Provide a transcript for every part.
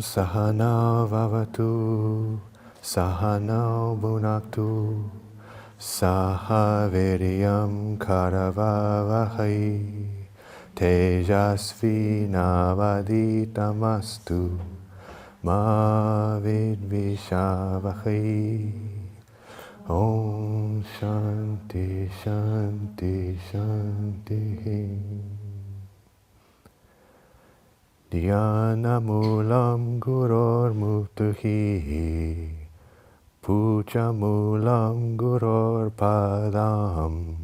Sahana Vavatu Sahana Bhunaktu Sahaviryam Karavavahai Tejasvi Navaditamastu Ma Vidvishavahai. Om Shanti Shanti Shanti. Dhyanamulam Guror Muktuhi Pujamulam Guror Padam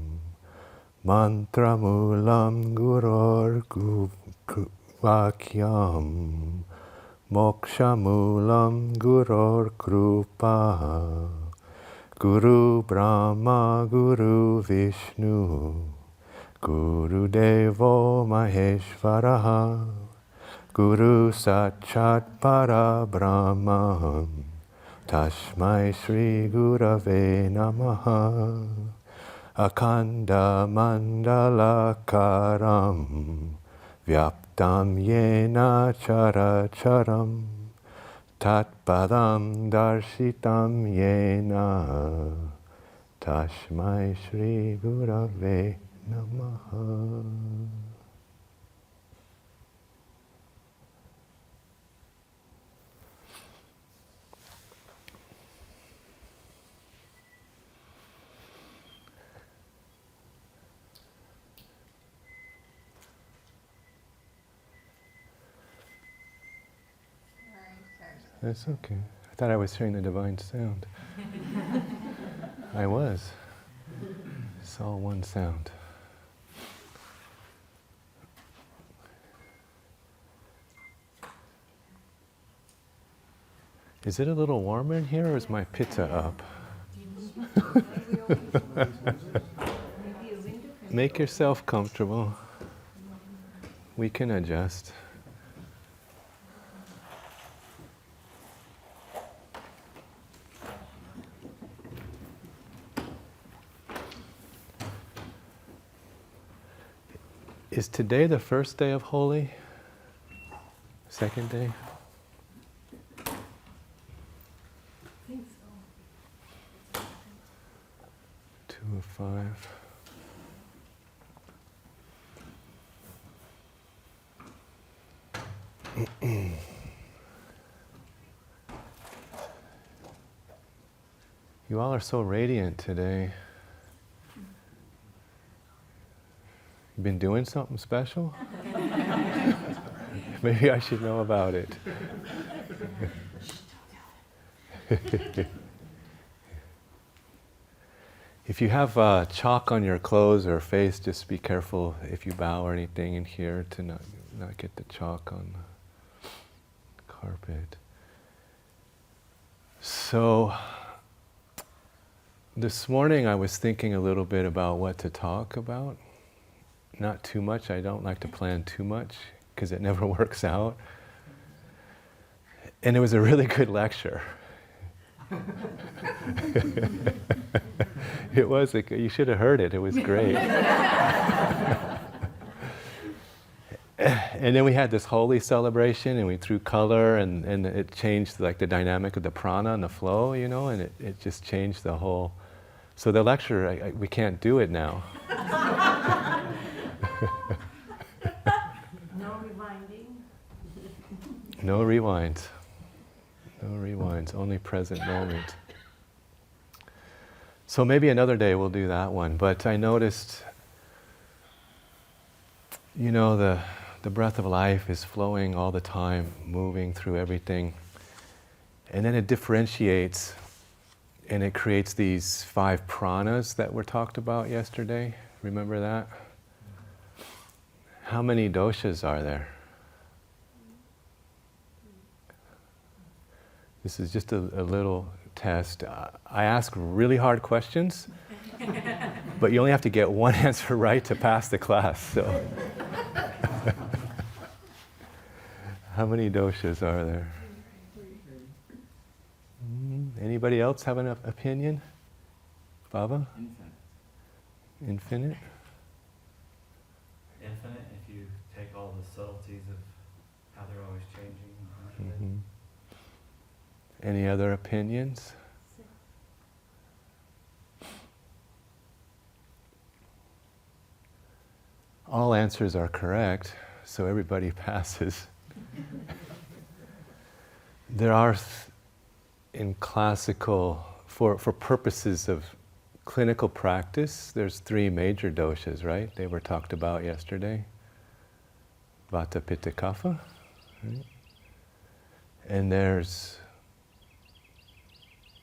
Mantramulam Guror Vakyam Mokshamulam Guror Krupa. Guru Brahma Guru Vishnu Guru Devo Maheshvaraha Guru Sakshat Parabrahma Tashmai Shri Gurave Namaha. Akanda Mandalakaram Vyaptam Yena Characharam Tatpadam Darshitam Yena Tashmai Shri Gurave Namaha. That's okay. I thought I was hearing the divine sound. I was. It's all one sound. Is it a little warmer in here or is my pitta up? Make yourself comfortable. We can adjust. Is today the first day of Holi? Second day? I think so. 2 of 5. You all are so radiant today. You been doing something special? Maybe I should know about it. If you have chalk on your clothes or face, just be careful if you bow or anything in here to not get the chalk on the carpet. So, this morning I was thinking a little bit about what to talk about. Not too much. I don't like to plan too much because it never works out. And it was a really good lecture. It was. You should have heard it. It was great. And then we had this holy celebration, and we threw color, and it changed like the dynamic of the prana and the flow, you know, and it just changed the whole. So the lecture, we can't do it now. No rewinding. No rewinds. No rewinds. Only present moment. So maybe another day we'll do that one. But I noticed, you know, the breath of life is flowing all the time, moving through everything. And then it differentiates and it creates these 5 pranas that were talked about yesterday. Remember that? How many doshas are there? This is just a little test. I ask really hard questions, but you only have to get one answer right to pass the class. So, how many doshas are there? Anybody else have an opinion? Baba? Infinite? Infinite, if you take all the subtleties of how they're always changing. Mm-hmm. Any other opinions? All answers are correct, so everybody passes. There are, in classical, for purposes of clinical practice, there's 3 major doshas, right? They were talked about yesterday. Vata, Pitta, Kapha. Right? And there's,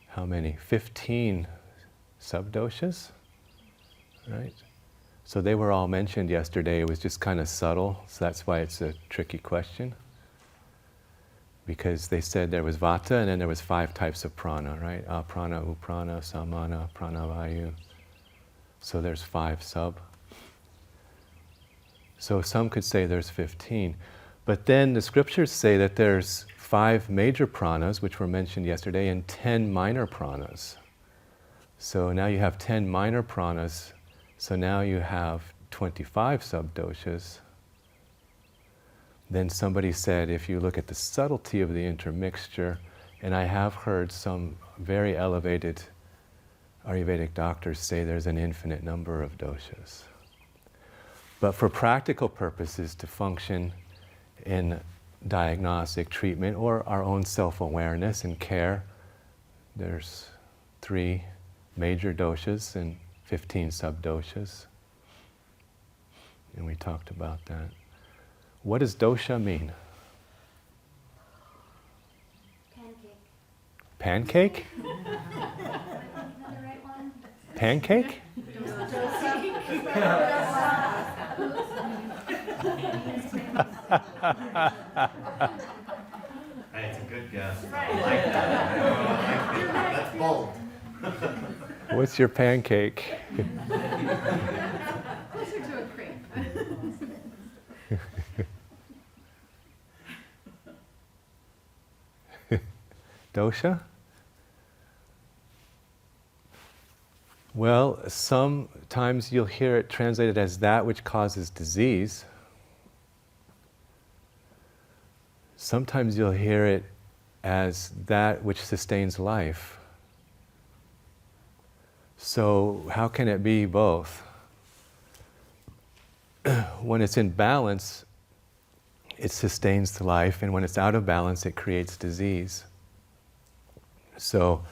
how many? 15 subdoshas, right? So they were all mentioned yesterday. It was just kind of subtle, so that's why it's a tricky question. Because they said there was Vata, and then there was 5 types of prana, right? Aprana, Uprana, Samana, Pranavayu. So there's 5 sub. So some could say there's 15. But then the scriptures say that there's 5 major pranas, which were mentioned yesterday, and 10 minor pranas. So now you have 10 minor pranas, so now you have 25 subdoshas. Then somebody said, if you look at the subtlety of the intermixture, and I have heard some very elevated Ayurvedic doctors say there's an infinite number of doshas. But for practical purposes, to function in diagnostic treatment or our own self-awareness and care, there's 3 major doshas and 15 subdoshas. And we talked about that. What does dosha mean? Pancake. Pancake? Another right one? Pancake? Hey, it's a good guess. I like that. I like that. That's bold. What's your pancake? Closer to a crepe. Dosha? Well, sometimes you'll hear it translated as that which causes disease. Sometimes you'll hear it as that which sustains life. So how can it be both? When it's in balance, it sustains the life, and when it's out of balance, it creates disease. So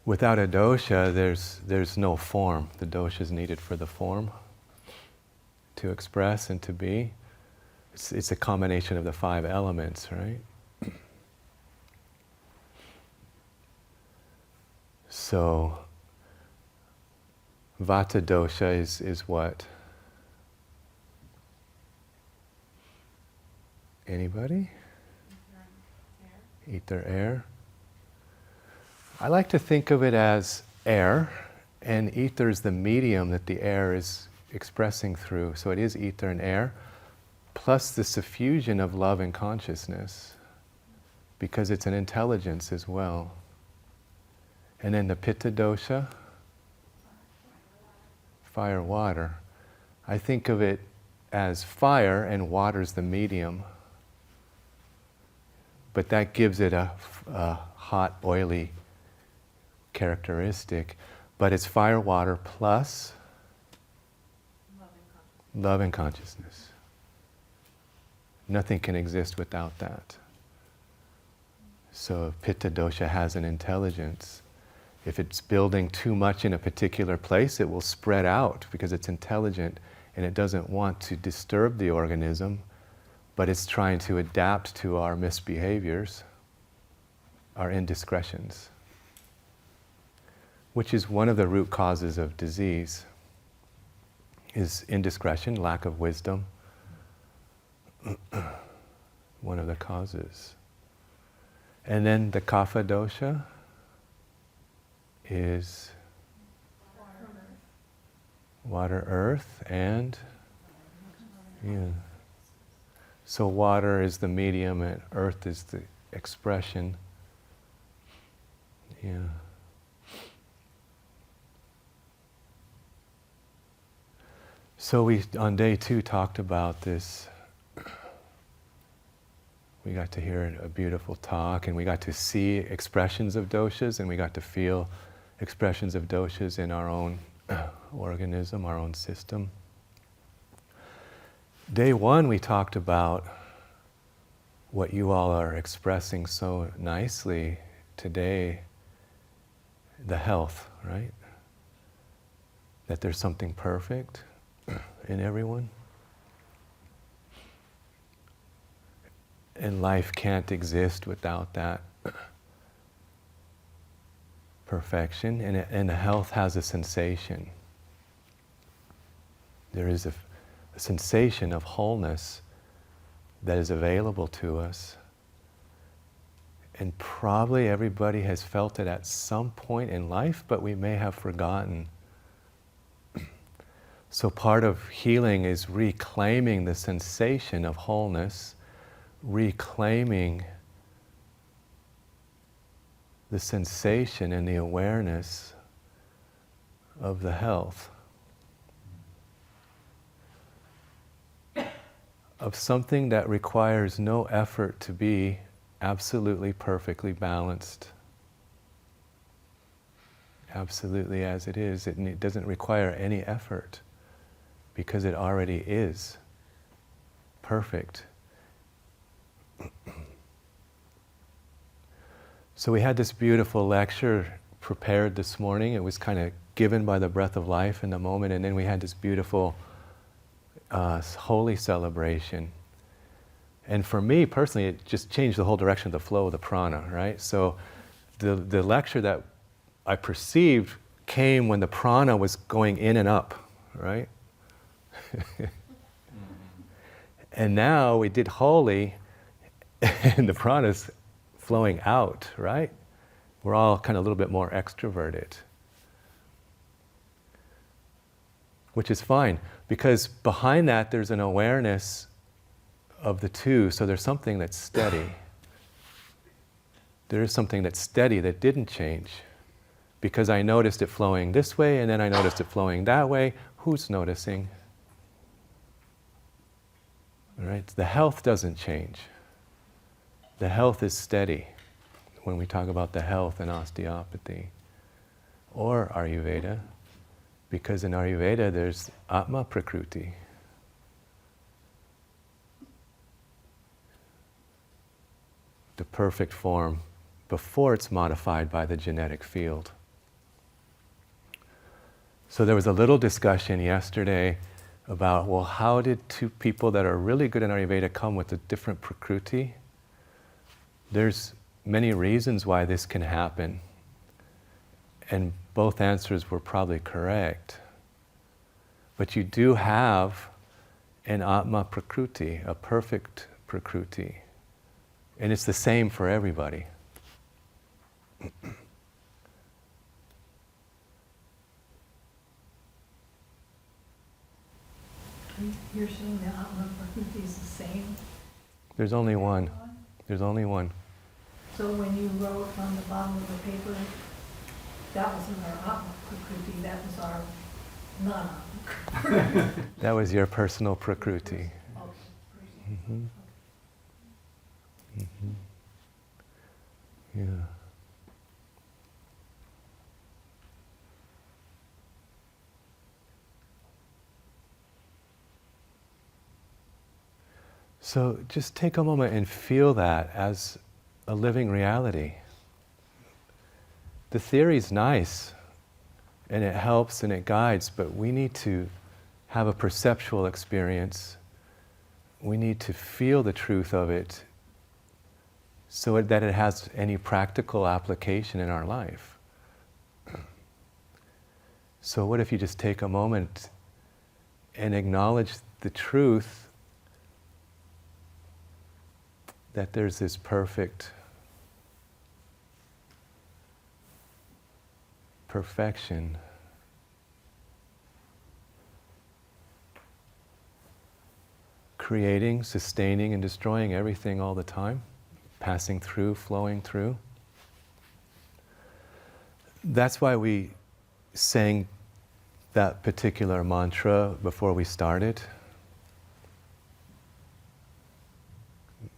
without a dosha, there's no form. The dosha is needed for the form to express and to be. It's a combination of the 5 elements, right? So Vata dosha is what? Anybody? Ether, air. I like to think of it as air, and ether is the medium that the air is expressing through. So it is ether and air, plus the suffusion of love and consciousness, because it's an intelligence as well. And then the Pitta dosha, fire, water. I think of it as fire, and water's the medium. But that gives it a hot, oily characteristic. But it's fire, water plus love and consciousness. Nothing can exist without that. So Pitta dosha has an intelligence. If it's building too much in a particular place, it will spread out because it's intelligent and it doesn't want to disturb the organism, but it's trying to adapt to our misbehaviors, our indiscretions, which is one of the root causes of disease, is indiscretion, lack of wisdom. One of the causes. And then the Kapha dosha is water, earth, and yeah. So water is the medium and earth is the expression. Yeah. So we, on day 2, talked about this. We got to hear a beautiful talk, and we got to see expressions of doshas, and we got to feel expressions of doshas in our own organism, our own system. Day one, we talked about what you all are expressing so nicely today, the health, right? That there's something perfect in everyone. And life can't exist without that perfection. And health has a sensation. There is a sensation of wholeness that is available to us. And probably everybody has felt it at some point in life, but we may have forgotten. So part of healing is reclaiming the sensation of wholeness, reclaiming the sensation and the awareness of the health. Of something that requires no effort to be absolutely perfectly balanced. Absolutely as it is. It doesn't require any effort because it already is perfect. So we had this beautiful lecture prepared this morning. It was kind of given by the breath of life in the moment, and then we had this beautiful holy celebration. And for me personally, it just changed the whole direction of the flow of the prana, right? So the lecture that I perceived came when the prana was going in and up, right? And now we did holy, and the prana's flowing out, right? We're all kind of a little bit more extroverted. Which is fine, because behind that there's an awareness of the two, so there's something that's steady. There is something that's steady that didn't change. Because I noticed it flowing this way, and then I noticed it flowing that way. Who's noticing? All right? The health doesn't change. The health is steady when we talk about the health and osteopathy. Or Ayurveda. Because in Ayurveda there's Atma Prakruti. The perfect form before it's modified by the genetic field. So there was a little discussion yesterday about, well, how did two people that are really good in Ayurveda come with a different Prakruti? There's many reasons why this can happen. And both answers were probably correct. But you do have an Atma Prakruti, a perfect Prakruti. And it's the same for everybody. You're saying the Atma Prakriti is the same? There's only one. There's only one. So when you wrote on the bottom of the paper, that wasn't our Atma Prakriti, that was our non-Atma Prakriti. That was your personal Prakruti. Mm-hmm. Mm-hmm. Yeah. So just take a moment and feel that as a living reality. The theory's nice, and it helps and it guides, but we need to have a perceptual experience. We need to feel the truth of it so that it has any practical application in our life. So what if you just take a moment and acknowledge the truth that there's this perfect perfection. Creating, sustaining, and destroying everything all the time, passing through, flowing through. That's why we sang that particular mantra before we started.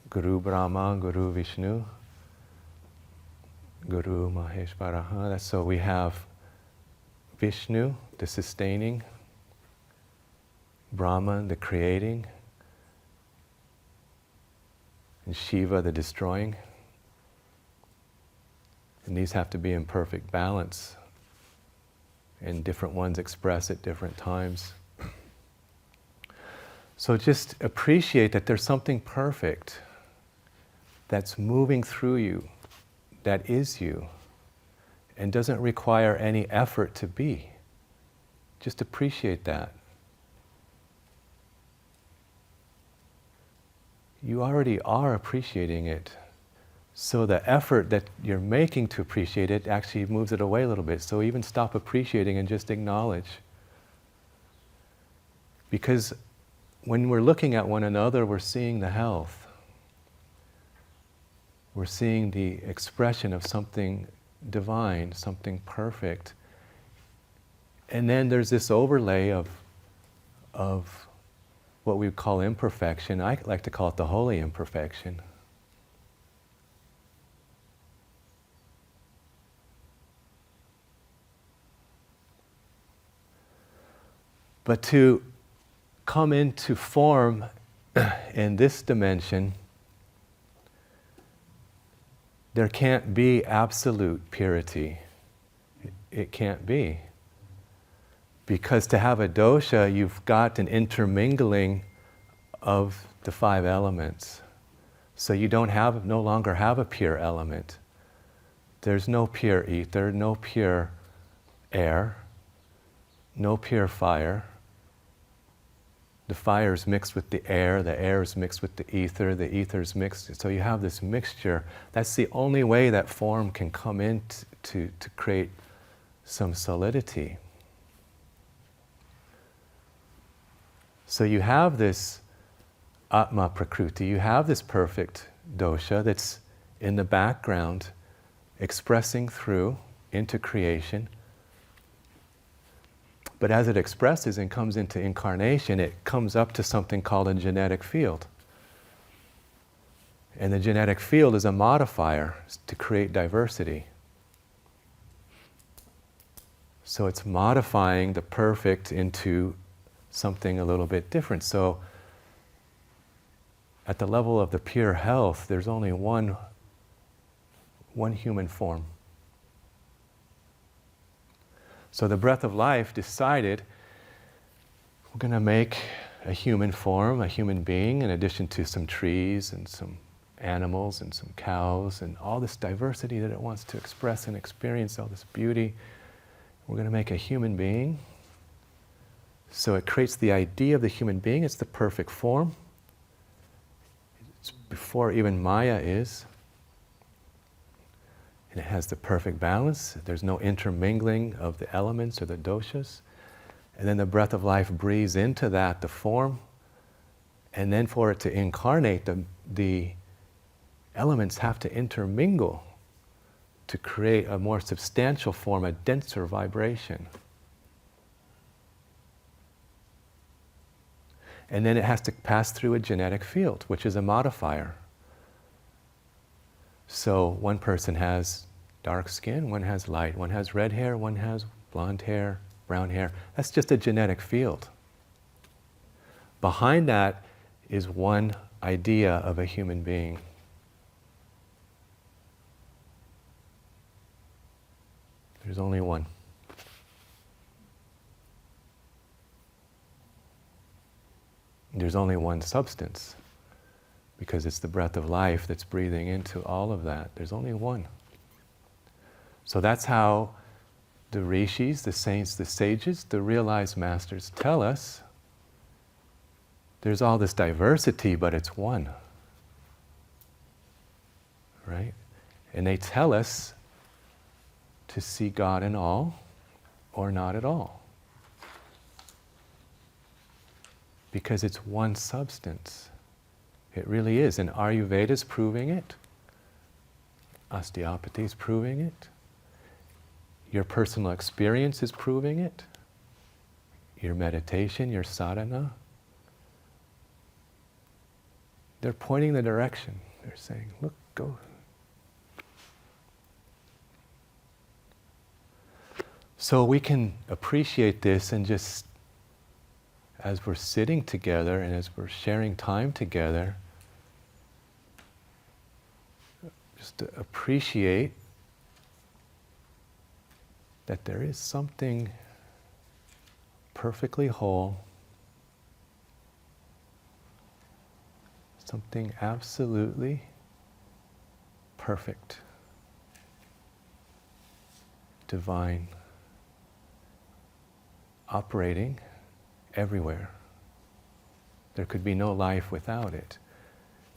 Guru Brahma, Guru Vishnu, Guru Maheshwaraha. So we have Vishnu, the sustaining, Brahman, the creating, and Shiva, the destroying. And these have to be in perfect balance. And different ones express at different times. So just appreciate that there's something perfect that's moving through you, that is you, and doesn't require any effort to be. Just appreciate that. You already are appreciating it. So the effort that you're making to appreciate it actually moves it away a little bit. So even stop appreciating and just acknowledge. Because when we're looking at one another, we're seeing the health. We're seeing the expression of something divine, something perfect. And then there's this overlay of what we call imperfection. I like to call it the holy imperfection. But to come into form in this dimension, there can't be absolute purity. It can't be. Because to have a dosha, you've got an intermingling of the 5 elements. So you no longer have a pure element. There's no pure ether, no pure air, no pure fire. The fire is mixed with the air is mixed with the ether is mixed. So you have this mixture. That's the only way that form can come in to create some solidity. So you have this Atma Prakriti, you have this perfect dosha that's in the background, expressing through into creation. But as it expresses and comes into incarnation, it comes up to something called a genetic field. And the genetic field is a modifier to create diversity. So it's modifying the perfect into something a little bit different. So at the level of the pure health, there's only one human form. So the breath of life decided, we're going to make a human form, a human being, in addition to some trees and some animals and some cows and all this diversity that it wants to express and experience, all this beauty. We're going to make a human being. So it creates the idea of the human being. It's the perfect form. It's before even Maya is. And it has the perfect balance. There's no intermingling of the elements or the doshas. And then the breath of life breathes into that, the form. And then for it to incarnate, the elements have to intermingle to create a more substantial form, a denser vibration. And then it has to pass through a genetic field, which is a modifier. So one person has dark skin, one has light, one has red hair, one has blonde hair, brown hair. That's just a genetic field. Behind that is one idea of a human being. There's only one. There's only one substance, because it's the breath of life that's breathing into all of that. There's only one. So that's how the rishis, the saints, the sages, the realized masters tell us there's all this diversity, but it's one. Right? And they tell us to see God in all or not at all. Because it's one substance. It really is. And Ayurveda's proving it. Osteopathy's proving it. Your personal experience is proving it. Your meditation, your sadhana. They're pointing the direction. They're saying, look, go. So we can appreciate this and just, as we're sitting together and as we're sharing time together, just to appreciate that there is something perfectly whole, something absolutely perfect, divine, operating everywhere. There could be no life without it.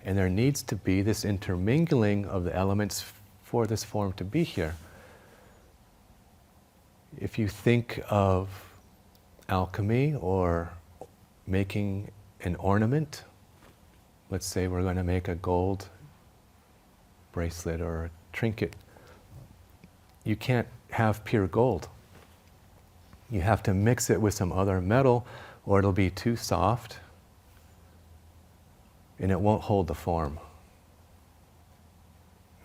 And there needs to be this intermingling of the elements for this form to be here. If you think of alchemy or making an ornament, let's say we're going to make a gold bracelet or a trinket. You can't have pure gold. You have to mix it with some other metal or it'll be too soft and it won't hold the form.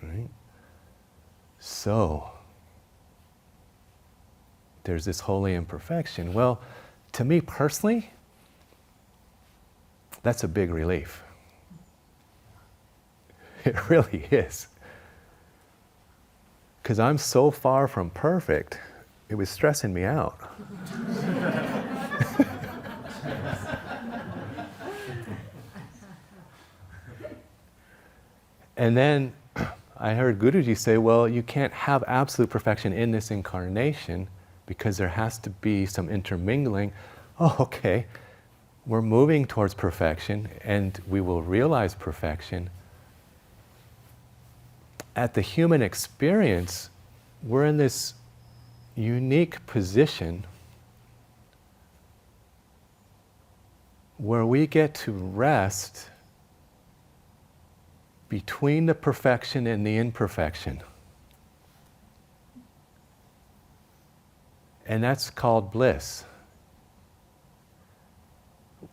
Right? So, there's this holy imperfection. Well, to me personally, that's a big relief. It really is. Because I'm so far from perfect, it was stressing me out. And then I heard Guruji say, well, you can't have absolute perfection in this incarnation because there has to be some intermingling. Oh, okay, we're moving towards perfection and we will realize perfection. At the human experience, we're in this unique position where we get to rest between the perfection and the imperfection. And that's called bliss.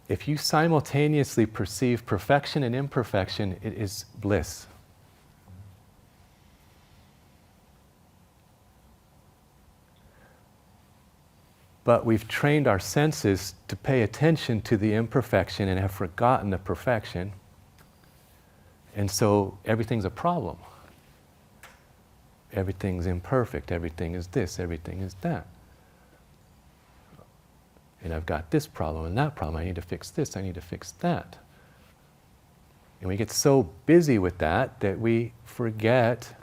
If you simultaneously perceive perfection and imperfection, it is bliss. But we've trained our senses to pay attention to the imperfection and have forgotten the perfection. And so everything's a problem. Everything's imperfect. Everything is this. Everything is that. And I've got this problem and that problem. I need to fix this. I need to fix that. And we get so busy with that that we forget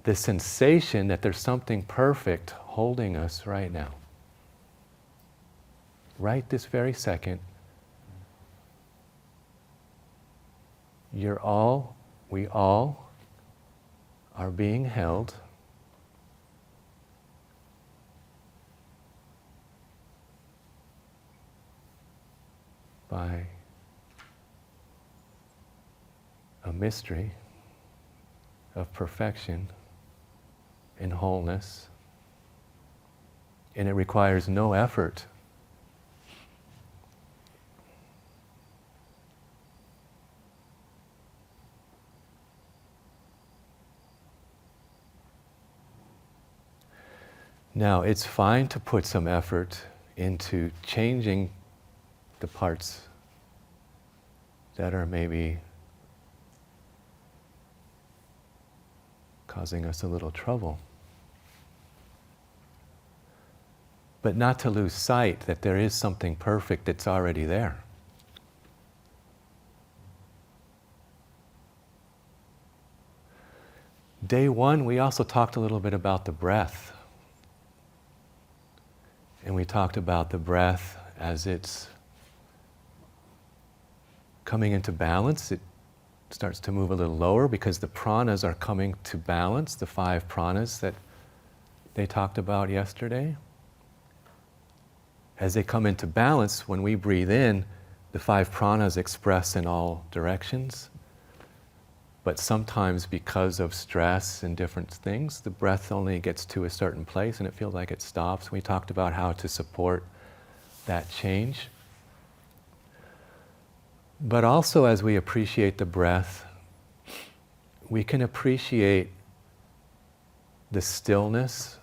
the sensation that there's something perfect holding us right now. Right this very second. We all are being held by a mystery of perfection and wholeness, and it requires no effort. Now, it's fine to put some effort into changing the parts that are maybe causing us a little trouble. But not to lose sight that there is something perfect that's already there. Day one, we also talked a little bit about the breath. And we talked about the breath as it's coming into balance. It starts to move a little lower because the pranas are coming to balance, the 5 pranas that they talked about yesterday. As they come into balance, when we breathe in, the 5 pranas express in all directions. But sometimes because of stress and different things, the breath only gets to a certain place and it feels like it stops. We talked about how to support that change. But also, as we appreciate the breath, we can appreciate the stillness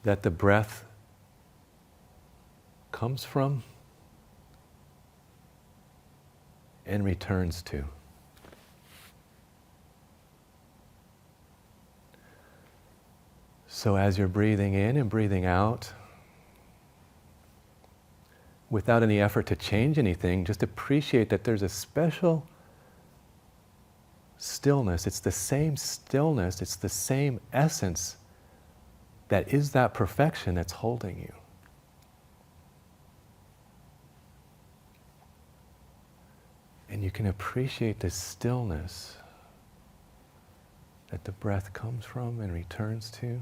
that the breath comes from and returns to. So as you're breathing in and breathing out, without any effort to change anything, just appreciate that there's a special stillness. It's the same stillness, it's the same essence that is that perfection that's holding you. And you can appreciate the stillness that the breath comes from and returns to.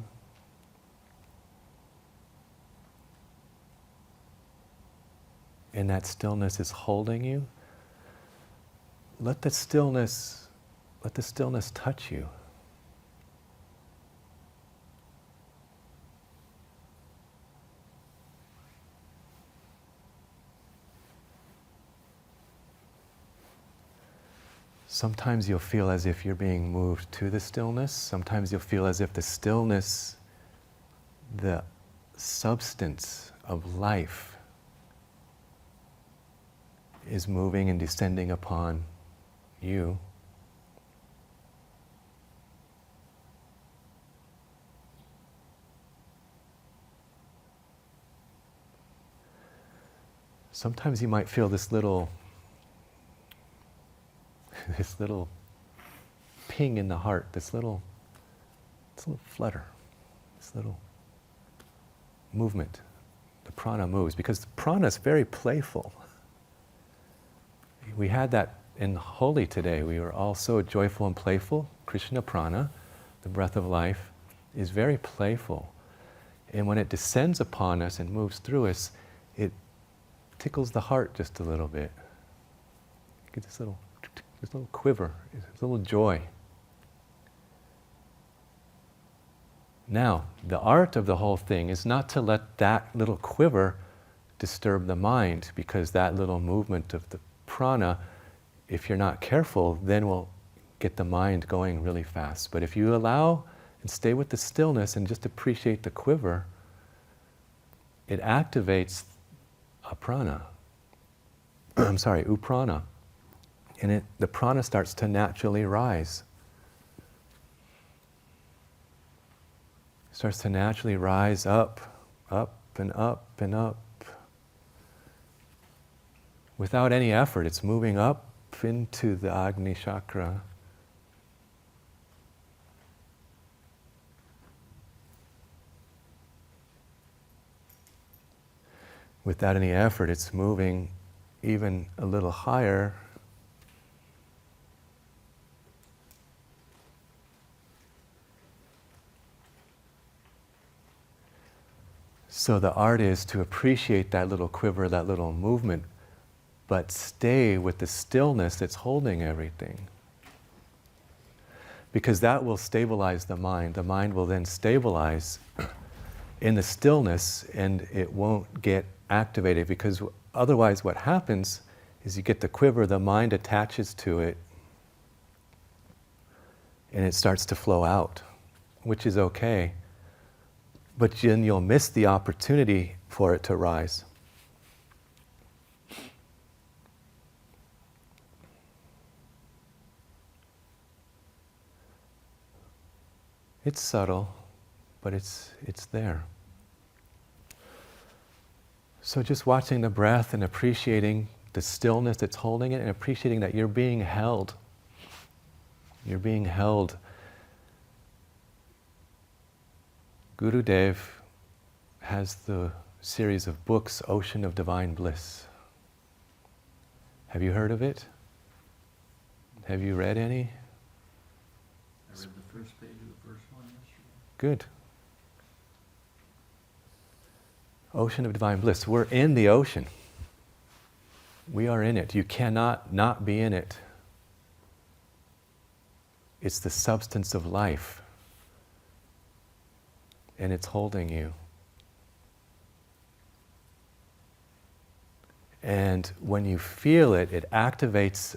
And that stillness is holding you. Let the stillness touch you. Sometimes you'll feel as if you're being moved to the stillness. Sometimes you'll feel as if the stillness, the substance of life, is moving and descending upon you. Sometimes you might feel this little ping in the heart, this little flutter, this little movement. The prana moves because the prana is very playful. We had that in Holi today. We were all so joyful and playful. Krishna prana, the breath of life, is very playful. And when it descends upon us and moves through us, it tickles the heart just a little bit. You get this little quiver, this little joy. Now, the art of the whole thing is not to let that little quiver disturb the mind, because that little movement of the prana, if you're not careful, then will get the mind going really fast. But if you allow and stay with the stillness and just appreciate the quiver, it activates uprana. And the prana starts to naturally rise. It starts to naturally rise up, up and up and up. Without any effort, it's moving up into the Agni chakra. Without any effort, it's moving even a little higher. So the art is to appreciate that little quiver, that little movement, but stay with the stillness that's holding everything. Because that will stabilize the mind. The mind will then stabilize in the stillness and it won't get activated, because otherwise what happens is you get the quiver, the mind attaches to it, and it starts to flow out, which is okay. But then you'll miss the opportunity for it to rise. It's subtle, but it's there. So just watching the breath and appreciating the stillness that's holding it, and appreciating that you're being held. You're being held. Gurudev has the series of books, Ocean of Divine Bliss. Have you heard of it? Have you read any? I read the first page of the first one yesterday. Good. Ocean of Divine Bliss. We're in the ocean. We are in it. You cannot not be in it. It's the substance of life. And it's holding you. And when you feel it, it activates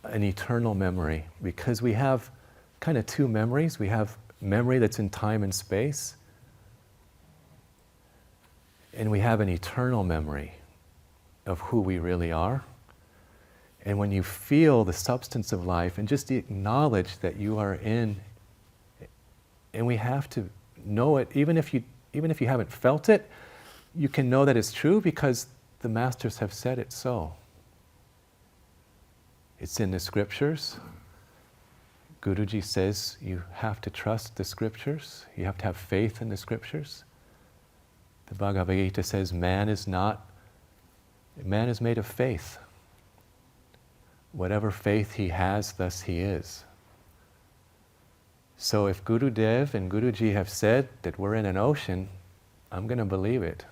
an eternal memory, because we have kind of two memories. We have memory that's in time and space, and we have an eternal memory of who we really are. And when you feel the substance of life and just acknowledge that you are in, and we have to know it, even if you haven't felt it, you can know that it's true because the masters have said it so. It's in the scriptures. Guruji says you have to trust the scriptures. You have to have faith in the scriptures. The Bhagavad Gita says man is made of faith. Whatever faith he has, thus he is. So if Gurudev and Guruji have said that we're in an ocean, I'm going to believe it.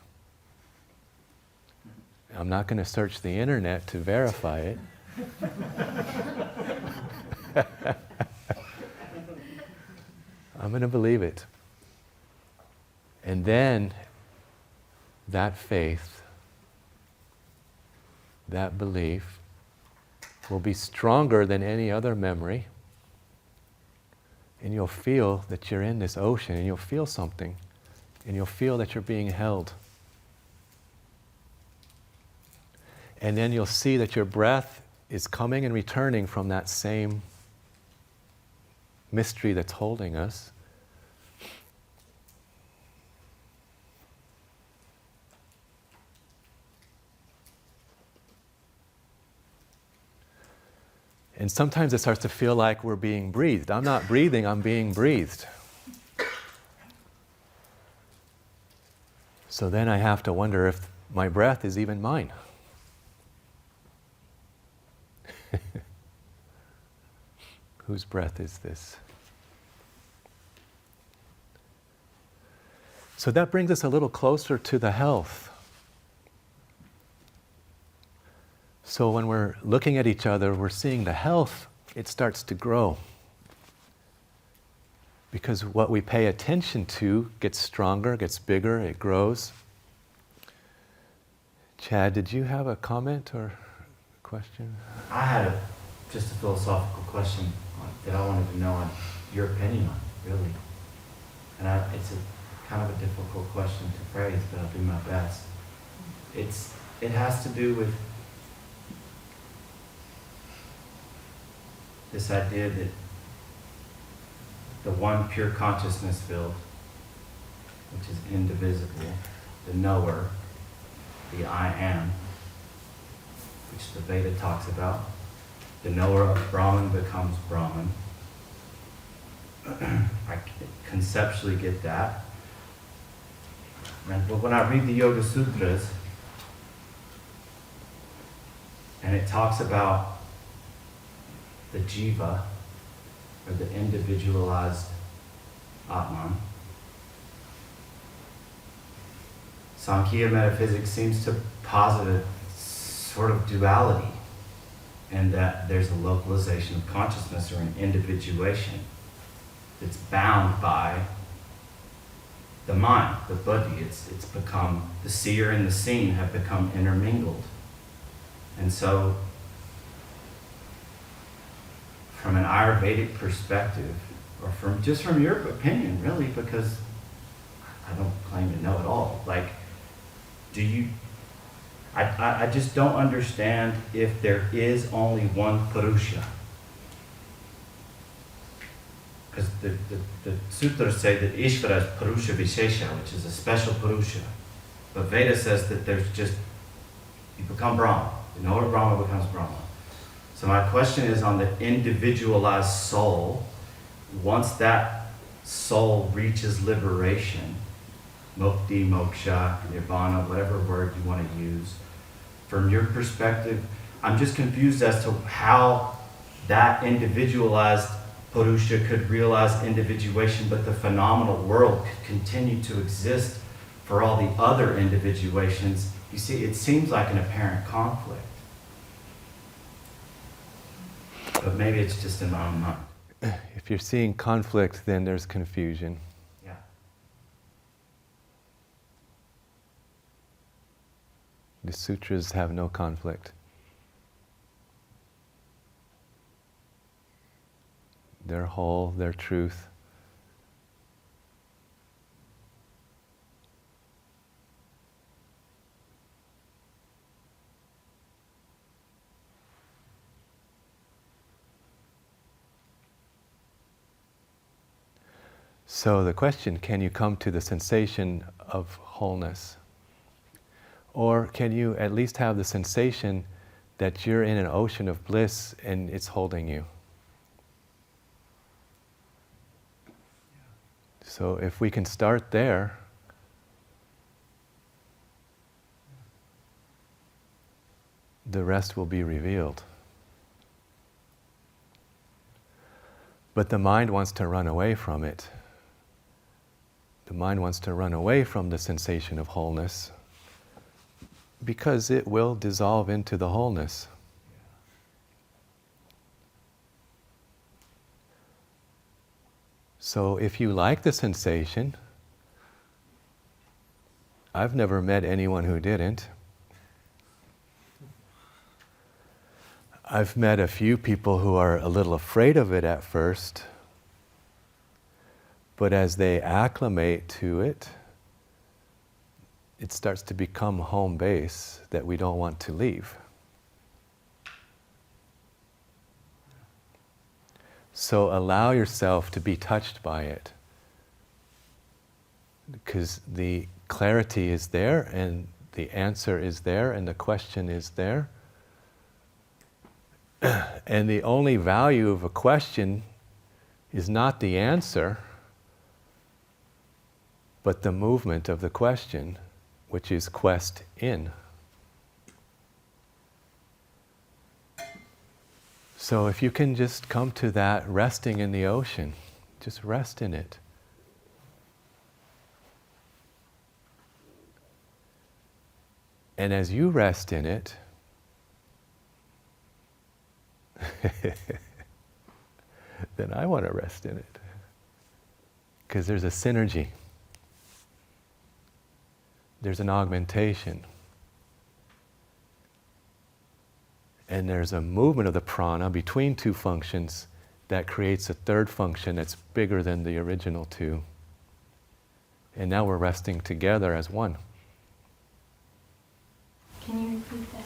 I'm not going to search the internet to verify it. I'm going to believe it. And then that faith, that belief, will be stronger than any other memory. And you'll feel that you're in this ocean, and you'll feel something, and you'll feel that you're being held. And then you'll see that your breath is coming and returning from that same mystery that's holding us. And sometimes it starts to feel like we're being breathed. I'm not breathing, I'm being breathed. So then I have to wonder if my breath is even mine. Whose breath is this? So that brings us a little closer to the health. So when we're looking at each other, we're seeing the health, it starts to grow. Because what we pay attention to gets stronger, gets bigger, it grows. Chad, did you have a comment or a question? I had just a philosophical question that I wanted to know on your opinion on, really. And it's a kind of a difficult question to phrase, but I'll do my best. It has to do with this idea that the one pure consciousness field, which is indivisible, the knower, the I am, which the Veda talks about, the knower of Brahman becomes Brahman. I conceptually get that. But when I read the Yoga Sutras, and it talks about the jiva, or the individualized Atman, Sankhya metaphysics seems to posit a sort of duality, and that there's a localization of consciousness or an individuation that's bound by the mind, the buddhi. It's become, the seer and the seen have become intermingled. And so, from an Ayurvedic perspective, or from your opinion, really, because I don't claim to know it all, like, I just don't understand if there is only one Purusha. Because the sutras say that Ishvara is Purusha Vishesha, which is a special Purusha. But Veda says that there's just, you become Brahma. The knower of Brahma becomes Brahma. So my question is on the individualized soul. Once that soul reaches liberation, mukti, moksha, nirvana, whatever word you want to use, from your perspective, I'm just confused as to how that individualized Purusha could realize individuation, but the phenomenal world could continue to exist for all the other individuations. You see, it seems like an apparent conflict. But maybe it's just in my own mind. If you're seeing conflict, then there's confusion. Yeah. The sutras have no conflict. They're whole, they're truth. So the question, can you come to the sensation of wholeness? Or can you at least have the sensation that you're in an ocean of bliss and it's holding you? So if we can start there, the rest will be revealed. But the mind wants to run away from it. The mind wants to run away from the sensation of wholeness because it will dissolve into the wholeness. So if you like the sensation, I've never met anyone who didn't. I've met a few people who are a little afraid of it at first, but as they acclimate to it, it starts to become home base that we don't want to leave. So allow yourself to be touched by it, because the clarity is there and the answer is there and the question is there. And the only value of a question is not the answer, but the movement of the question, which is quest in. So if you can just come to that resting in the ocean, just rest in it. And as you rest in it, then I want to rest in it. Because there's a synergy. There's an augmentation. And there's a movement of the prana between two functions that creates a third function that's bigger than the original two. And now we're resting together as one. Can you repeat that?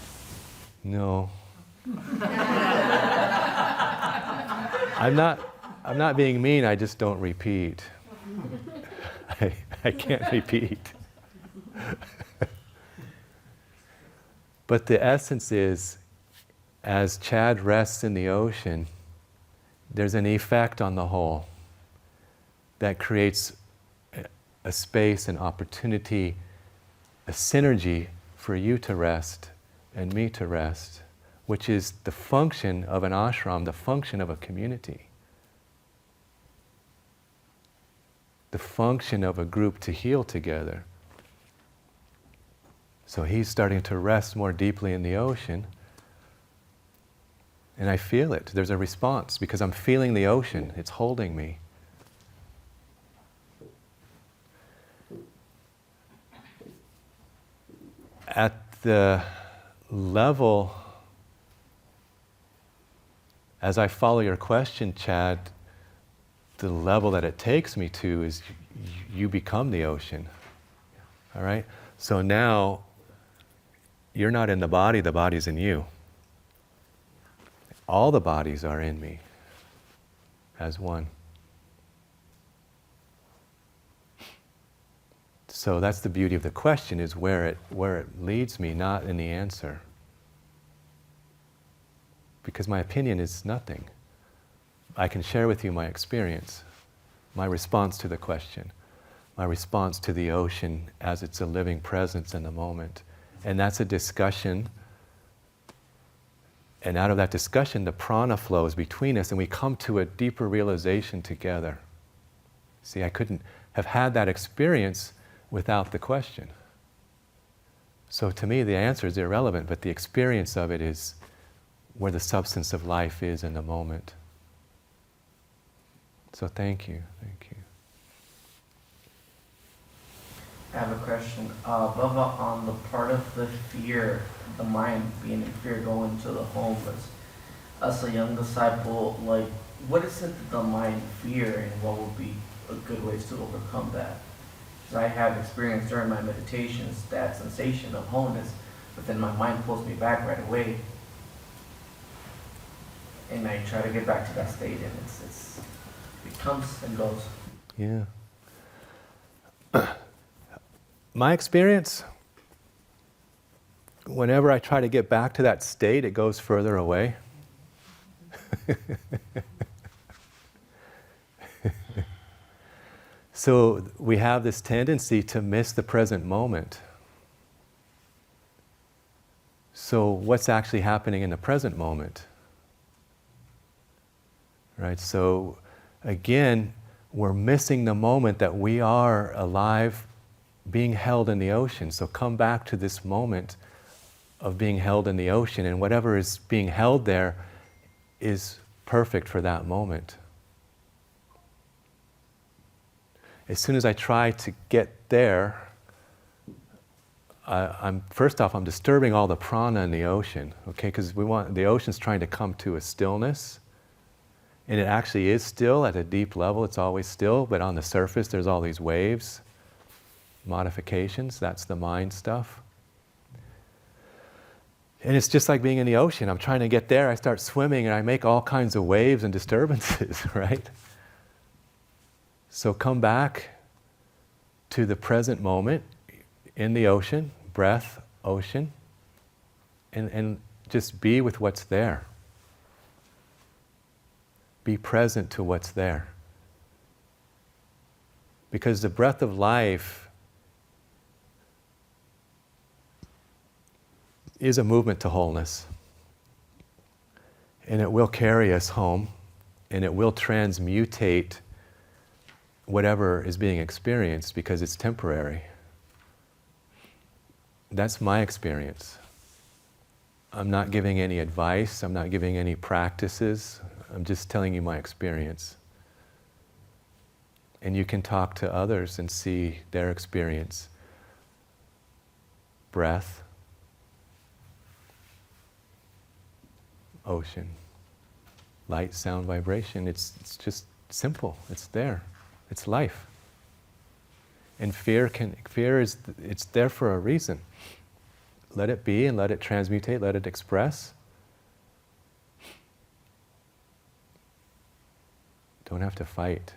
No. I'm not being mean, I just don't repeat. I can't repeat. But the essence is, as Chad rests in the ocean, there's an effect on the whole that creates a space, an opportunity, a synergy for you to rest and me to rest, which is the function of an ashram, the function of a community, the function of a group to heal together. So he's starting to rest more deeply in the ocean, and I feel it. There's a response because I'm feeling the ocean. It's holding me. At the level, as I follow your question, Chad, the level that it takes me to is you become the ocean. All right? So now, you're not in the body's in you. All the bodies are in me as one. So that's the beauty of the question, is where it leads me, not in the answer. Because my opinion is nothing. I can share with you my experience, my response to the question, my response to the ocean as it's a living presence in the moment. And that's a discussion. And out of that discussion, the prana flows between us and we come to a deeper realization together. See, I couldn't have had that experience without the question. So to me, the answer is irrelevant, but the experience of it is where the substance of life is in the moment. So thank you. I have a question. Bubba, on the part of the fear, the mind being in fear going to the homeless, as a young disciple, like, what is it that the mind fear and what would be a good ways to overcome that? Because I have experienced during my meditations that sensation of wholeness, but then my mind pulls me back right away. And I try to get back to that state, and it comes and goes. Yeah. My experience, whenever I try to get back to that state, it goes further away. So we have this tendency to miss the present moment. So what's actually happening in the present moment? Right? So again, we're missing the moment that we are alive, being held in the ocean. So come back to this moment of being held in the ocean, and whatever is being held there is perfect for that moment. As soon as I try to get there, I'm disturbing all the prana in the ocean, okay? Because the ocean's trying to come to a stillness, and it actually is still at a deep level. It's always still, but on the surface, there's all these waves, modifications. That's the mind stuff. And it's just like being in the ocean. I'm trying to get there. I start swimming, and I make all kinds of waves and disturbances, right? So come back to the present moment in the ocean, breath, ocean, and just be with what's there. Be present to what's there. Because the breath of life is a movement to wholeness. And it will carry us home, and it will transmutate whatever is being experienced because it's temporary. That's my experience. I'm not giving any advice, I'm not giving any practices, I'm just telling you my experience. And you can talk to others and see their experience. Breath, ocean, light, sound, vibration. It's just simple, it's there. It's life. And fear is it's there for a reason. Let it be and let it transmutate, let it express. Don't have to fight.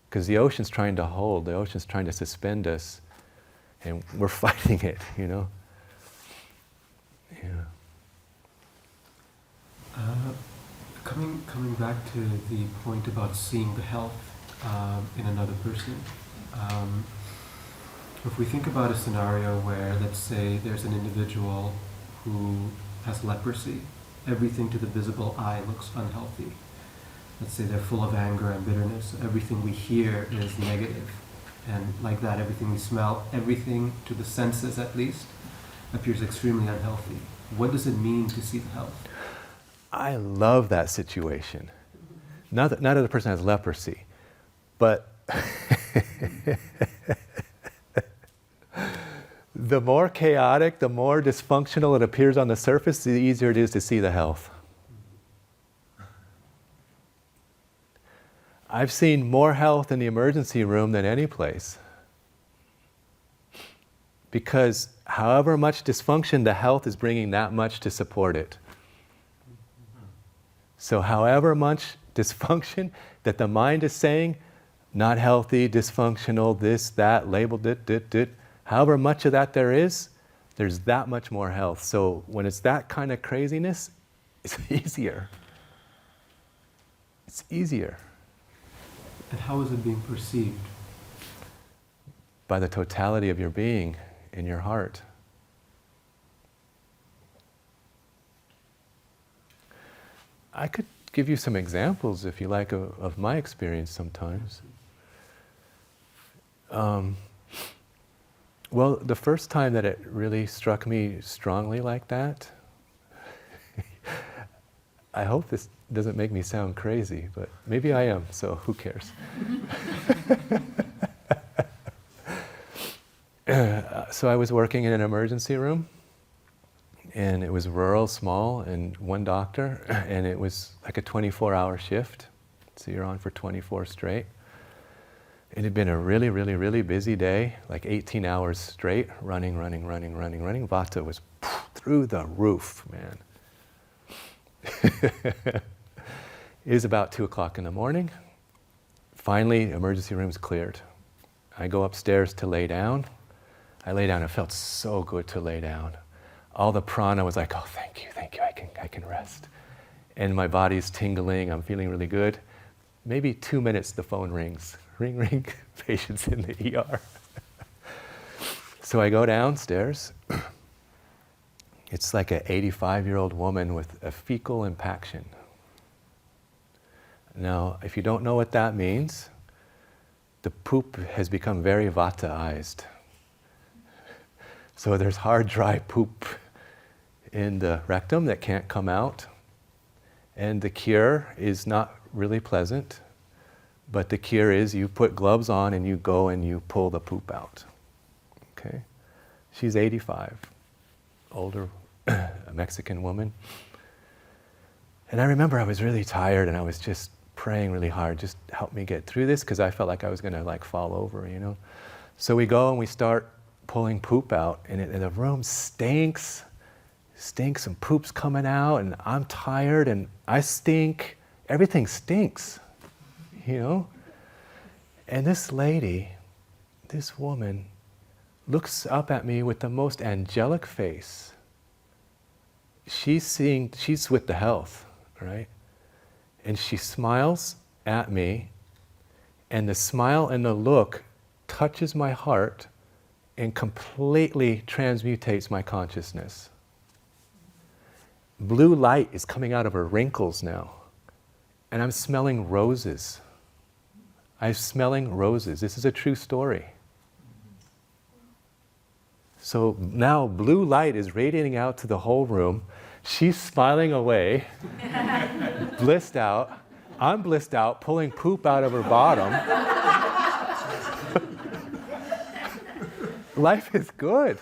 Because the ocean's trying to hold, the ocean's trying to suspend us, and we're fighting it, you know? Yeah. Coming back to the point about seeing the health in another person, if we think about a scenario where, let's say, there's an individual who has leprosy, everything to the visible eye looks unhealthy. Let's say they're full of anger and bitterness, everything we hear is negative, and like that, everything we smell, everything to the senses at least, appears extremely unhealthy. What does it mean to see the health? I love that situation. Not that the person has leprosy, but the more chaotic, the more dysfunctional it appears on the surface, the easier it is to see the health. I've seen more health in the emergency room than any place. Because however much dysfunction, the health is bringing that much to support it. So however much dysfunction that the mind is saying, not healthy, dysfunctional, this, that, labeled it, however much of that there is, there's that much more health. So when it's that kind of craziness, it's easier. It's easier. And how is it being perceived? By the totality of your being in your heart. I could give you some examples, if you like, of my experience sometimes. Well, the first time that it really struck me strongly like that, I hope this doesn't make me sound crazy, but maybe I am, so who cares? So I was working in an emergency room, and it was rural, small, and one doctor, and it was like a 24-hour shift. So you're on for 24 straight. It had been a really, really, really busy day, like 18 hours straight, running. Vata was through the roof, man. It was about 2 o'clock in the morning. Finally, emergency room's cleared. I go upstairs to lay down. I lay down. It felt so good to lay down. All the prana was like, oh, thank you, I can rest. And my body's tingling. I'm feeling really good. Maybe 2 minutes, the phone rings. Ring, ring, patient's in the ER. So I go downstairs. It's like an 85-year-old woman with a fecal impaction. Now, if you don't know what that means, the poop has become very vata-ized. So there's hard, dry poop in the rectum that can't come out. And the cure is not really pleasant, but the cure is you put gloves on and you go and you pull the poop out. Okay? She's 85, older, a Mexican woman. And I remember I was really tired and I was just praying really hard, just help me get through this, because I felt like I was gonna like fall over, you know? So we go and we start pulling poop out, and the room stinks and poop's coming out, and I'm tired and I stink. Everything stinks, you know? And this lady, this woman, looks up at me with the most angelic face. She's with the health, right? And she smiles at me, and the smile and the look touches my heart and completely transmutates my consciousness. Blue light is coming out of her wrinkles now, and I'm smelling roses. I'm smelling roses. This is a true story. So now blue light is radiating out to the whole room. She's smiling away, blissed out. I'm blissed out, pulling poop out of her bottom. Life is good.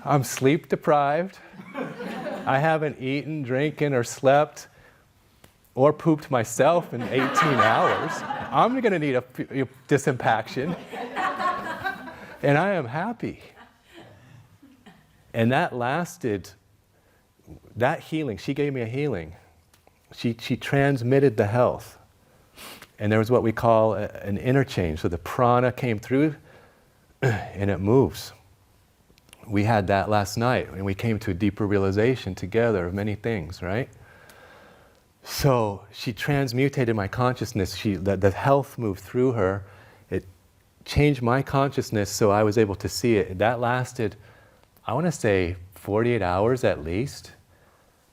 I'm sleep deprived. I haven't eaten, drinking, or slept, or pooped myself in 18 hours. I'm going to need a disimpaction. And I am happy. And that lasted, that healing, she gave me a healing. She transmitted the health. And there was what we call an interchange. So the prana came through and it moves. We had that last night, and we came to a deeper realization together of many things, right? So she transmutated my consciousness. The health moved through her. It changed my consciousness, so I was able to see it. That lasted, I want to say, 48 hours at least.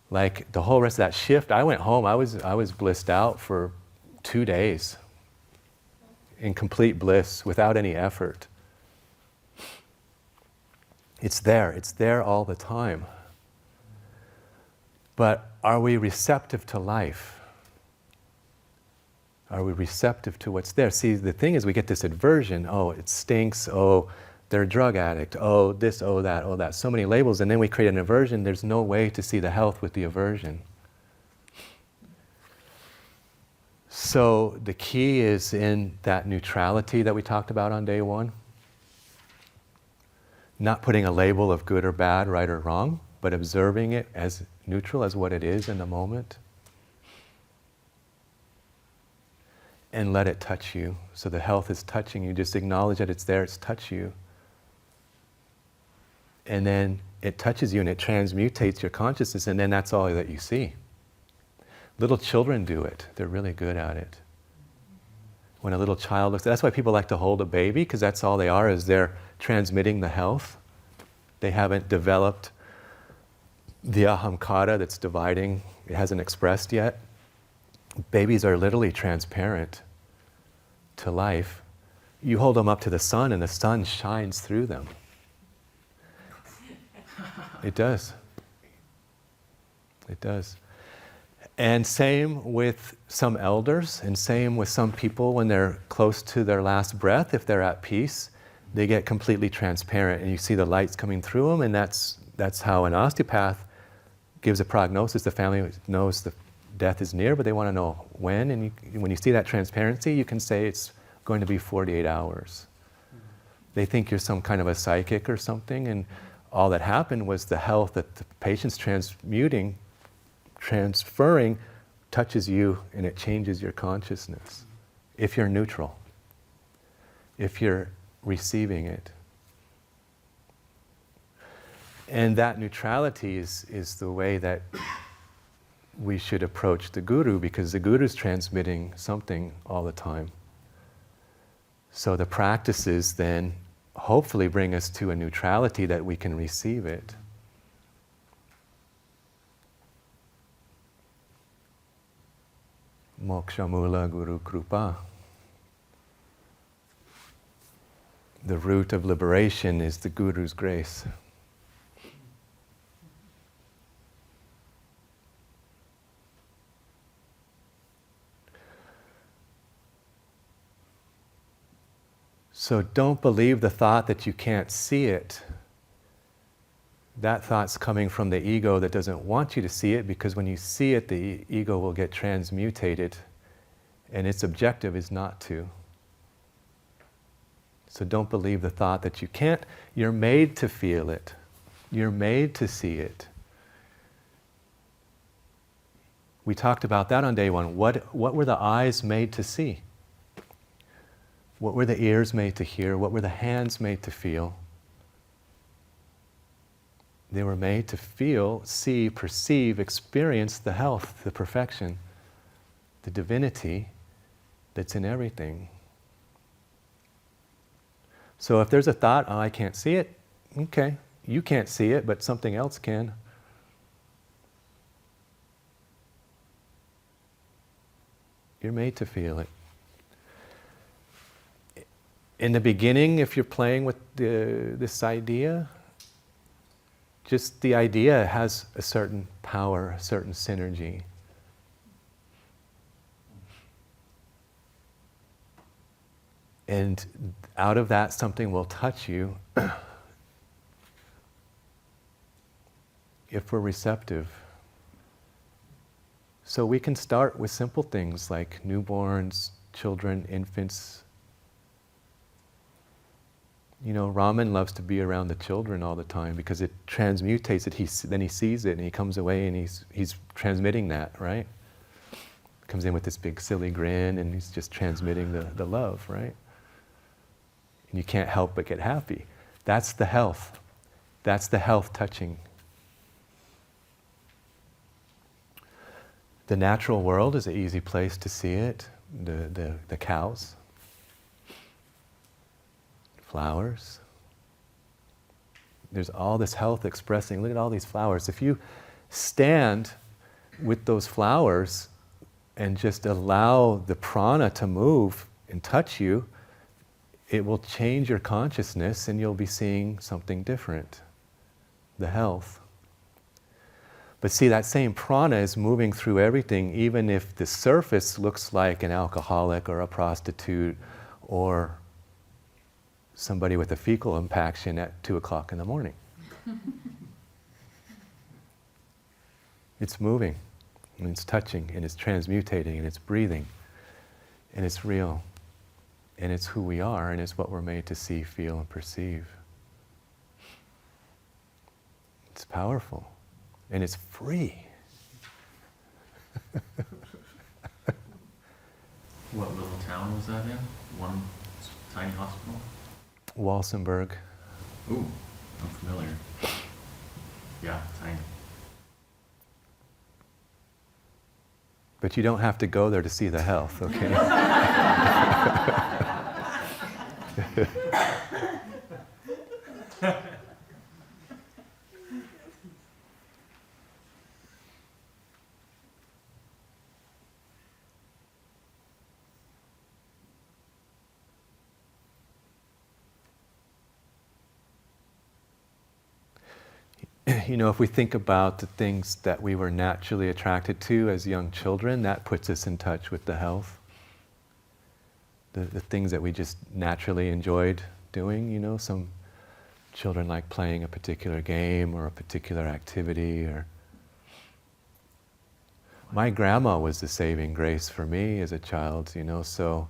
Like the whole rest of that shift, I went home. I was blissed out for 2 days in complete bliss without any effort. It's there all the time. But are we receptive to life? Are we receptive to what's there? See, the thing is, we get this aversion. Oh, it stinks. Oh, they're a drug addict. Oh, this, oh, that. So many labels, and then we create an aversion. There's no way to see the health with the aversion. So the key is in that neutrality that we talked about on day one. Not putting a label of good or bad, right or wrong, but observing it as neutral, as what it is in the moment. And let it touch you. So the health is touching you. Just acknowledge that it's there, it's touched you. And then it touches you and it transmutates your consciousness, and then that's all that you see. Little children do it. They're really good at it. When a little child looks, that's why people like to hold a baby, because that's all they are, is they're transmitting the health. They haven't developed the ahamkara that's dividing. It hasn't expressed yet. Babies are literally transparent to life. You hold them up to the sun and the sun shines through them. It does. It does. And same with some elders, and same with some people when they're close to their last breath, if they're at peace, they get completely transparent and you see the lights coming through them, and that's how an osteopath gives a prognosis. The family knows the death is near, but they want to know when, and when you see that transparency, you can say it's going to be 48 hours. They think you're some kind of a psychic or something, and all that happened was the health that the patient's transferring touches you, and it changes your consciousness. If you're neutral, if you're receiving it. And that neutrality is the way that we should approach the Guru, because the Guru's transmitting something all the time. So the practices then hopefully bring us to a neutrality that we can receive it. Moksha Mula Guru Krupa. The root of liberation is the Guru's grace. So don't believe the thought that you can't see it. That thought's coming from the ego that doesn't want you to see it, because when you see it, the ego will get transmutated, and its objective is not to. So don't believe the thought that you can't. You're made to feel it. You're made to see it. We talked about that on day one. What were the eyes made to see? What were the ears made to hear? What were the hands made to feel? They were made to feel, see, perceive, experience the health, the perfection, the divinity that's in everything. So if there's a thought, oh, I can't see it, okay, you can't see it, but something else can. You're made to feel it. In the beginning, if you're playing with this idea, just the idea has a certain power, a certain synergy. And out of that, something will touch you if we're receptive. So we can start with simple things like newborns, children, infants. You know, Raman loves to be around the children all the time because it transmutates it. Then he sees it and he comes away and he's transmitting that, right? Comes in with this big silly grin and he's just transmitting the love, right? And you can't help but get happy. That's the health. That's the health touching. The natural world is an easy place to see it. The cows, flowers. There's all this health expressing. Look at all these flowers. If you stand with those flowers and just allow the prana to move and touch you, it will change your consciousness and you'll be seeing something different. The health. But see, that same prana is moving through everything, even if the surface looks like an alcoholic or a prostitute or somebody with a fecal impaction at 2 o'clock in the morning. It's moving, and it's touching, and it's transmutating, and it's breathing, and it's real, and it's who we are, and it's what we're made to see, feel, and perceive. It's powerful, and it's free. What little town was that in? One tiny hospital? Walsenburg. Ooh, I'm familiar. Yeah, tiny. But you don't have to go there to see the health, okay? if we think about the things that we were naturally attracted to as young children, that puts us in touch with the health. The things that we just naturally enjoyed doing, some children like playing a particular game or a particular activity. Or my grandma was the saving grace for me as a child, so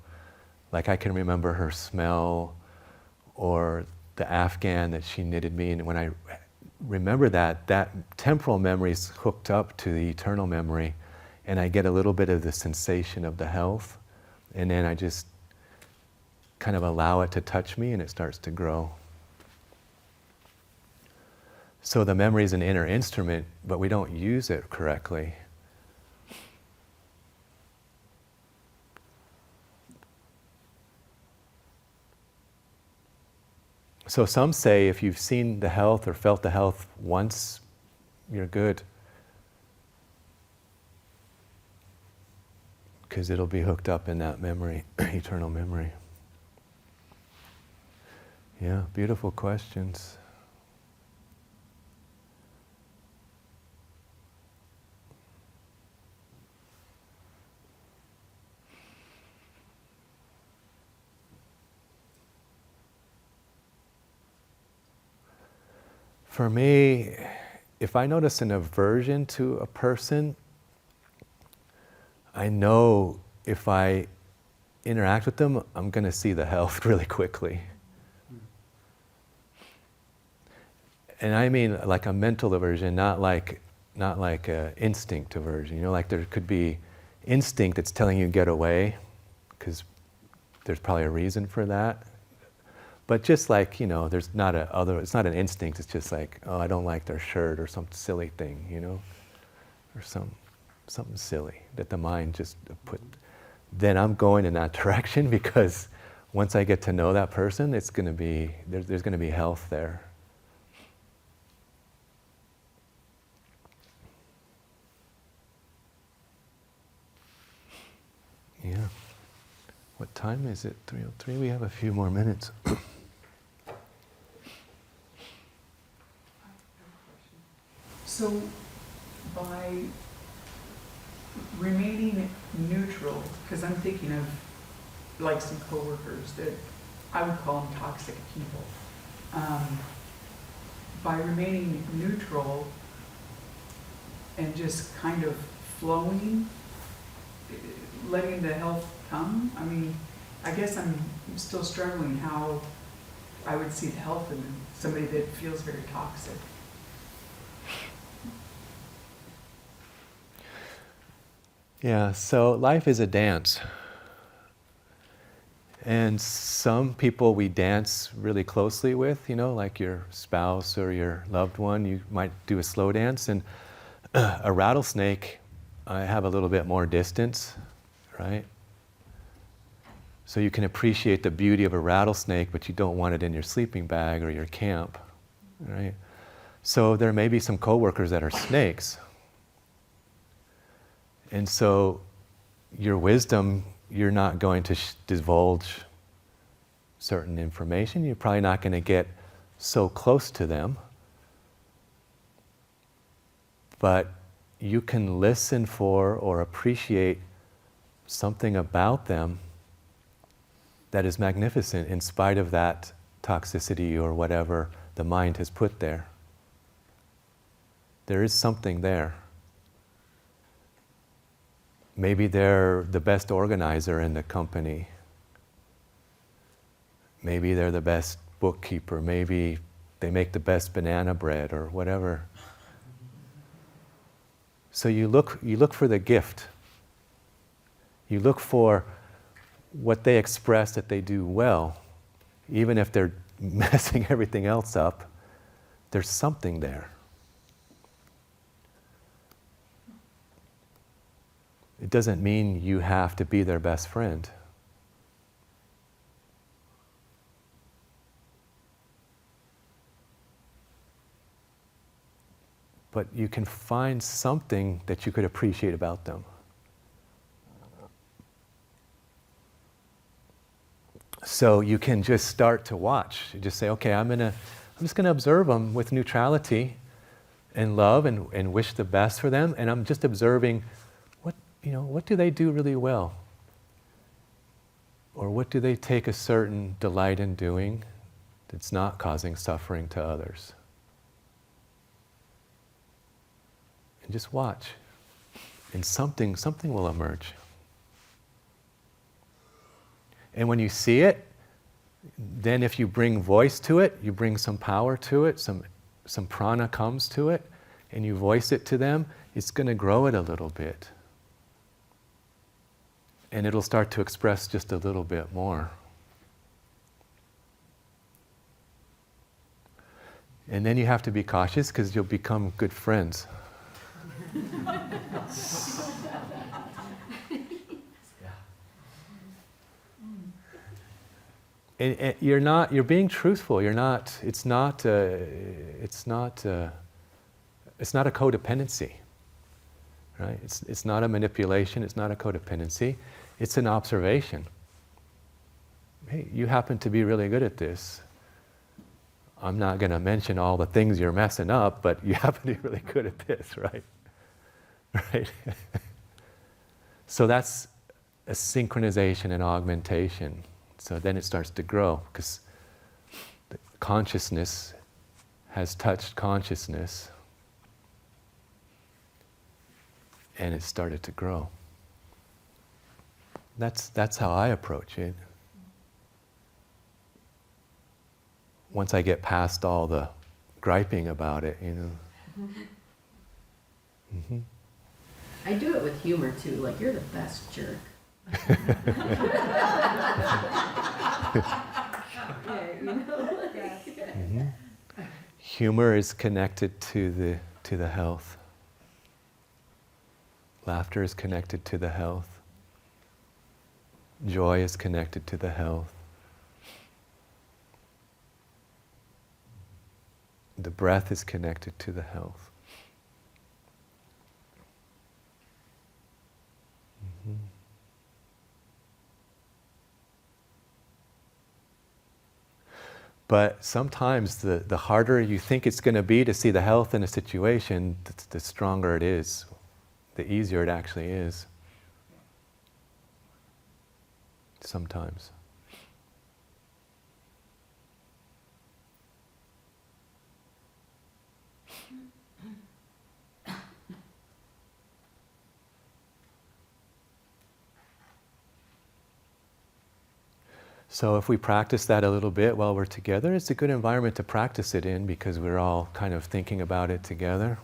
like I can remember her smell or the Afghan that she knitted me, and when I remember that temporal memory is hooked up to the eternal memory, and I get a little bit of the sensation of the health, and then I just kind of allow it to touch me and it starts to grow. So the memory is an inner instrument, but we don't use it correctly. So some say if you've seen the health or felt the health once, you're good. Because it'll be hooked up in that memory, eternal memory. Yeah, beautiful questions. For me, if I notice an aversion to a person, I know if I interact with them, I'm going to see the health really quickly. And I mean like a mental aversion, not like a instinct aversion. Like there could be instinct that's telling you get away, because there's probably a reason for that. But just like, there's not it's not an instinct, it's just like, oh, I don't like their shirt or some silly thing, or something silly that the mind just put. Then I'm going in that direction, because once I get to know that person, it's going to be, there's going to be health there. Yeah. What time is it? 3:03? We have a few more minutes. So, by remaining neutral, because I'm thinking of like some coworkers that I would call them toxic people. By remaining neutral and just kind of flowing, letting the health come. I mean, I guess I'm still struggling how I would see the health in somebody that feels very toxic. Yeah, so life is a dance. And some people we dance really closely with, like your spouse or your loved one, you might do a slow dance. And a rattlesnake, I have a little bit more distance, right? So you can appreciate the beauty of a rattlesnake, but you don't want it in your sleeping bag or your camp, right? So there may be some coworkers that are snakes. And so your wisdom, you're not going to divulge certain information. You're probably not going to get so close to them. But you can listen for or appreciate something about them that is magnificent in spite of that toxicity or whatever the mind has put there. There is something there. Maybe they're the best organizer in the company. Maybe they're the best bookkeeper. Maybe they make the best banana bread or whatever. So you look for the gift. You look for what they express that they do well. Even if they're messing everything else up, there's something there. It doesn't mean you have to be their best friend. But you can find something that you could appreciate about them. So you can just start to watch. You just say, okay, I'm just going to observe them with neutrality, and love and wish the best for them, and I'm just observing what do they do really well? Or what do they take a certain delight in doing that's not causing suffering to others? And just watch. And something will emerge. And when you see it, then if you bring voice to it, you bring some power to it, some prana comes to it, and you voice it to them, it's going to grow it a little bit. And it'll start to express just a little bit more. And then you have to be cautious because you'll become good friends. And you're being truthful. It's not a codependency, right? It's not a manipulation, it's not a codependency, it's an observation. Hey, you happen to be really good at this. I'm not going to mention all the things you're messing up, but you happen to be really good at this, right? Right? So that's a synchronization and augmentation. So then it starts to grow because consciousness has touched consciousness and it started to grow. That's how I approach it. Once I get past all the griping about it, Mm-hmm. I do it with humor too, like you're the best jerk. Mm-hmm. Humor is connected to the health. Laughter is connected to the health. Joy is connected to the health. The breath is connected to the health. Mm-hmm. But sometimes the harder you think it's going to be to see the health in a situation, the stronger it is, the easier it actually is. Sometimes. So if we practice that a little bit while we're together, it's a good environment to practice it in because we're all kind of thinking about it together.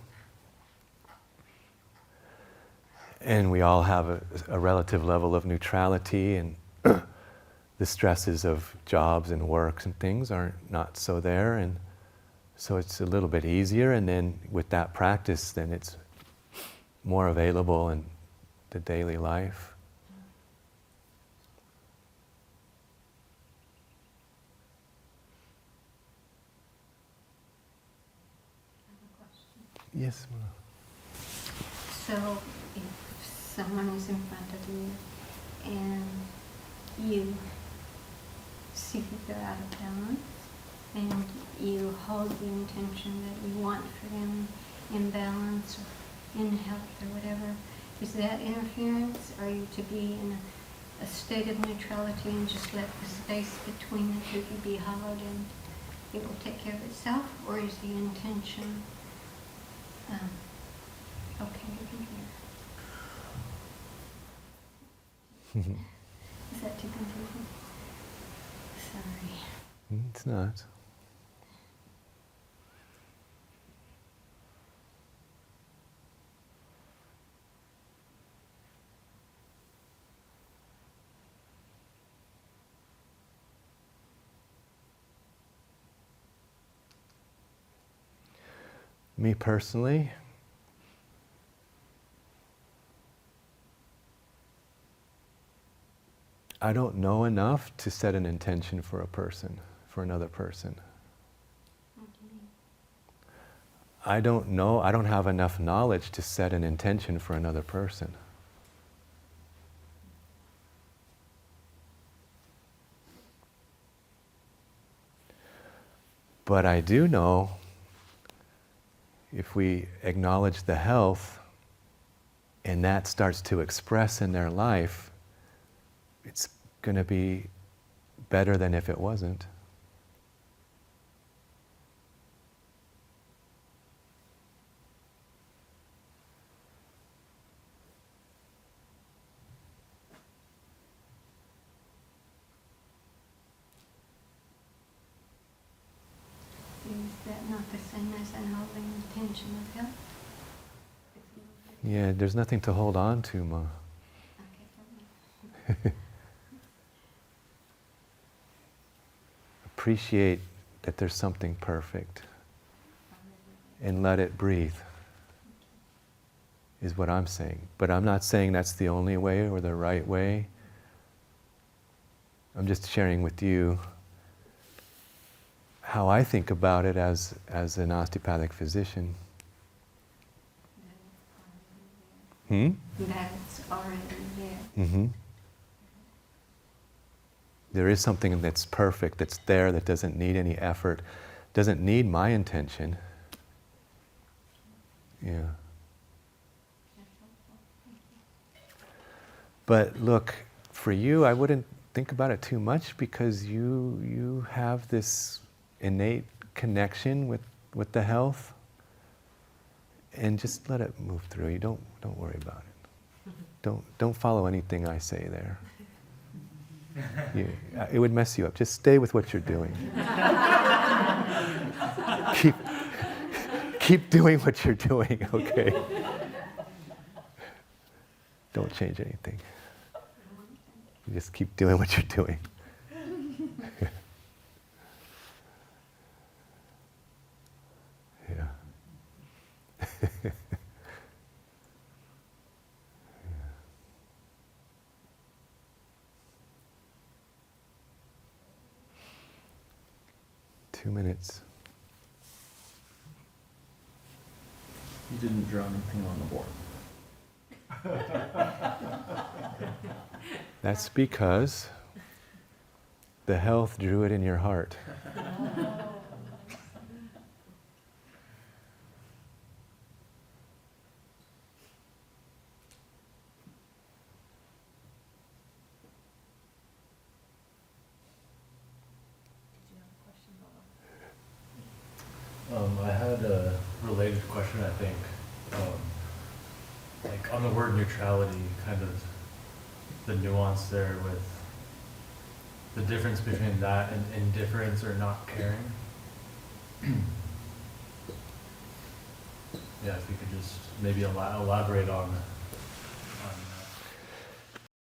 And we all have a relative level of neutrality, and the stresses of jobs and works and things are not so there, and so it's a little bit easier, and then with that practice, then it's more available in the daily life. Yes. So if someone is in front of you and you see that they're out of balance and you hold the intention that you want for them in balance or in health or whatever, is that interference? Are you to be in a state of neutrality and just let the space between the two be hollowed and it will take care of itself? Or is the intention okay to be here? Is that too confusing? Sorry. It's not. Me personally, I don't know enough to set an intention for a person, for another person. I don't know, I don't have enough knowledge to set an intention for another person. But I do know, if we acknowledge the health and that starts to express in their life, it's going to be better than if it wasn't. Is that not the same as an holding intention of health? Yeah, there's nothing to hold on to, Ma. Okay, Appreciate that there's something perfect and let it breathe, is what I'm saying. But I'm not saying that's the only way or the right way. I'm just sharing with you how I think about it as an osteopathic physician. That's already there. Mm-hmm. There is something that's perfect, that's there, that doesn't need any effort, doesn't need my intention. Yeah. But look, for you, I wouldn't think about it too much because you have this innate connection with the health, and just let it move through you. Don't worry about it. Don't follow anything I say there. It would mess you up. Just stay with what you're doing. keep doing what you're doing, okay? Don't change anything. You just keep doing what you're doing. Yeah. 2 minutes. You didn't draw anything on the board. That's because the health drew it in your heart. I had a related question, I think. Like on the word neutrality, kind of the nuance there with the difference between that and indifference or not caring. Yeah, if you could just maybe elaborate on